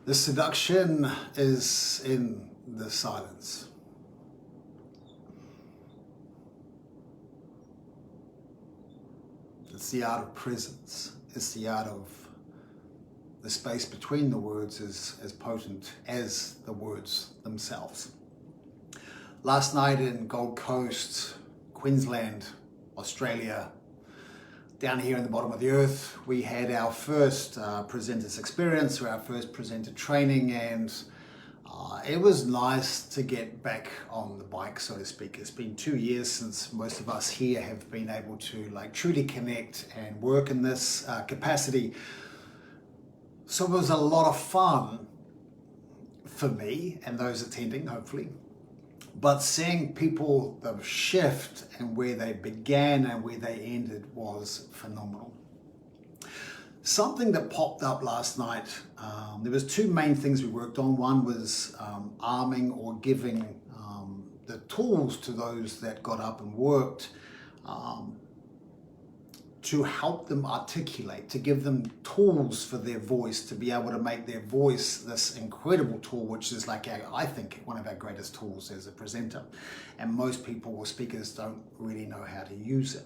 The seduction is in the silence. It's the art of presence. It's the art of the space between the words is as potent as the words themselves. Last night in Gold Coast, Queensland, Australia, down here in the bottom of the earth, we had our first presenters experience, or our first presenter training, and it was nice to get back on the bike, so to speak. It's been 2 years since most of us here have been able to truly connect and work in this capacity. So it was a lot of fun for me and those attending, hopefully. But seeing people, the shift and where they began and where they ended was phenomenal. Something that popped up last night, there was two main things we worked on. One was arming or giving the tools to those that got up and worked to help them articulate, to give them tools for their voice, to be able to make their voice this incredible tool, which is I think, one of our greatest tools as a presenter. And most people or speakers don't really know how to use it.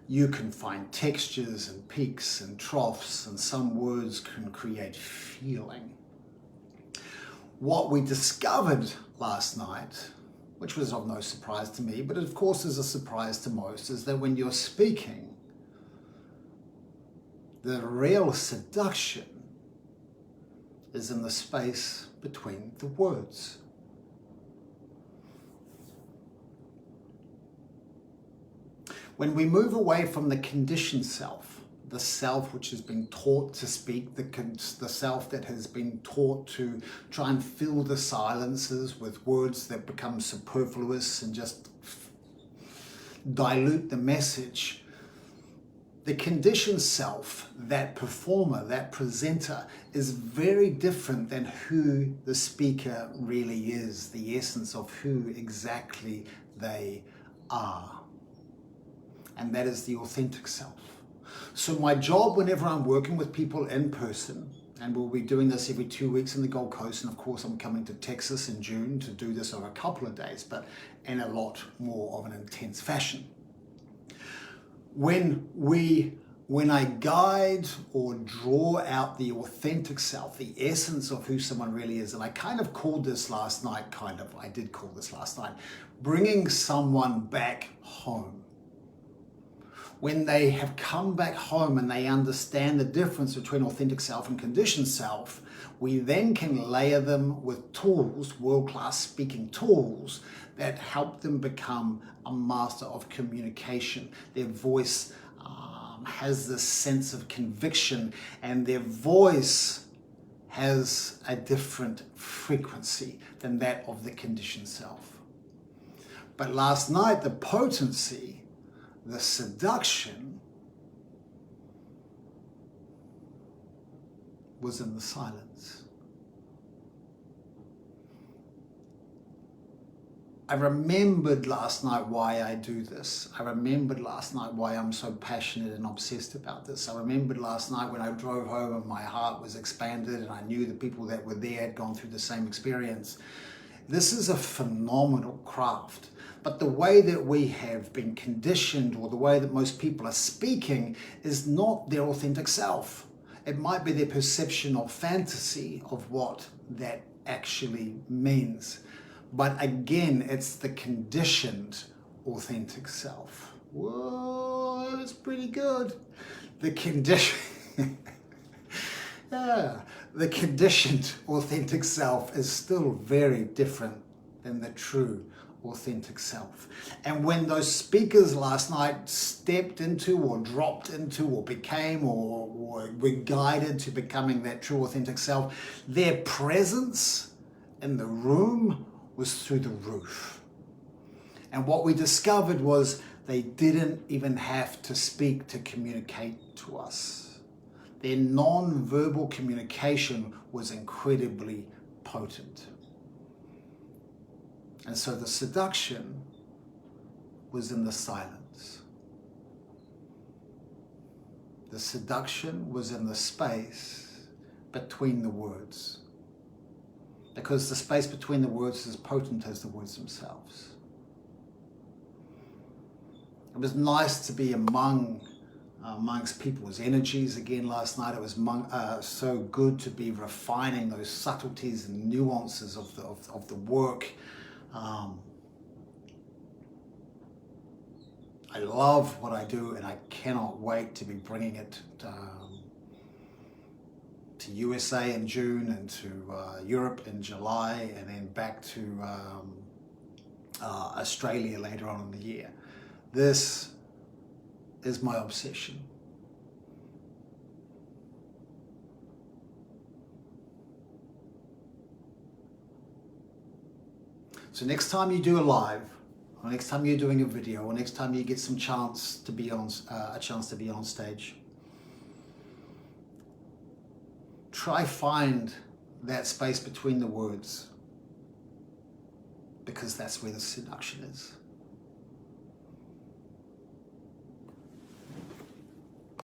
You can find textures and peaks and troughs, and some words can create feeling. What we discovered last night, which was of no surprise to me, but of course is a surprise to most, is that when you're speaking, the real seduction is in the space between the words. When we move away from the conditioned self, the self which has been taught to speak, the self that has been taught to try and fill the silences with words that become superfluous and just dilute the message, the conditioned self, that performer, that presenter, is very different than who the speaker really is, the essence of who exactly they are. And that is the authentic self. So my job whenever I'm working with people in person, and we'll be doing this every 2 weeks in the Gold Coast, and of course I'm coming to Texas in June to do this over a couple of days, but in a lot more of an intense fashion. When I guide or draw out the authentic self, the essence of who someone really is, and I did call this last night, bringing someone back home. When they have come back home and they understand the difference between authentic self and conditioned self, we then can layer them with tools, world-class speaking tools, that help them become a master of communication. Their voice has this sense of conviction, and their voice has a different frequency than that of the conditioned self. But last night, the potency, the seduction, was in the silence. I remembered last night why I do this. I remembered last night why I'm so passionate and obsessed about this. I remembered last night when I drove home and my heart was expanded and I knew the people that were there had gone through the same experience. This is a phenomenal craft. But the way that we have been conditioned, or the way that most people are speaking, is not their authentic self. It might be their perception or fantasy of what that actually means. But again, it's the conditioned authentic self. Whoa, that's pretty good. The conditioned authentic self is still very different than the true authentic self. And when those speakers last night stepped into or dropped into or became or were guided to becoming that true authentic self, their presence in the room was through the roof. And what we discovered was they didn't even have to speak to communicate to us. Their non-verbal communication was incredibly potent. And so the seduction was in the silence. The seduction was in the space between the words, because the space between the words is as potent as the words themselves. It was nice to be amongst people's energies again last night. It was so good to be refining those subtleties and nuances of the work. I love what I do, and I cannot wait to be bringing it to USA in June, and to Europe in July, and then back to Australia later on in the year. This is my obsession. So next time you do a live, or next time you're doing a video, or next time you get some chance to be on a chance to be on stage, try find that space between the words, because that's where the seduction is.